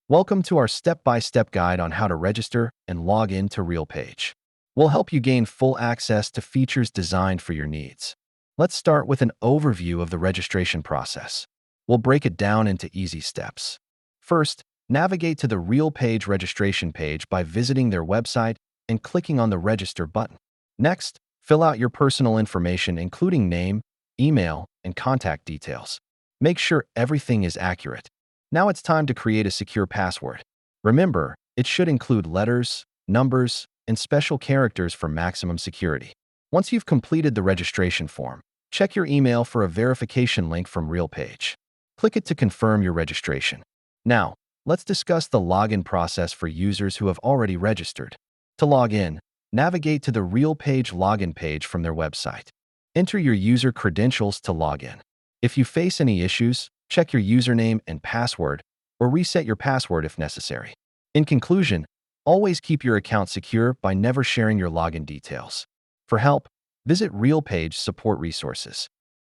Welcome to our step-by-step guide on how to register and log in to RealPage. We'll help you gain full access to features designed for your needs. Let's start with an overview of the registration process. We'll break it down into easy steps. First, navigate to the RealPage registration page by visiting their website and clicking on the Register button. Next, fill out your personal information including name, email, and contact details. Make sure everything is accurate. Now it's time to create a secure password. Remember, it should include letters, numbers, and special characters for maximum security. Once you've completed the registration form, check your email for a verification link from RealPage. Click it to confirm your registration. Now, let's discuss the login process for users who have already registered. To log in, navigate to the RealPage login page from their website. Enter your user credentials to log in. If you face any issues, check your username and password, or reset your password if necessary. In conclusion, always keep your account secure by never sharing your login details. For help, visit RealPage support resources.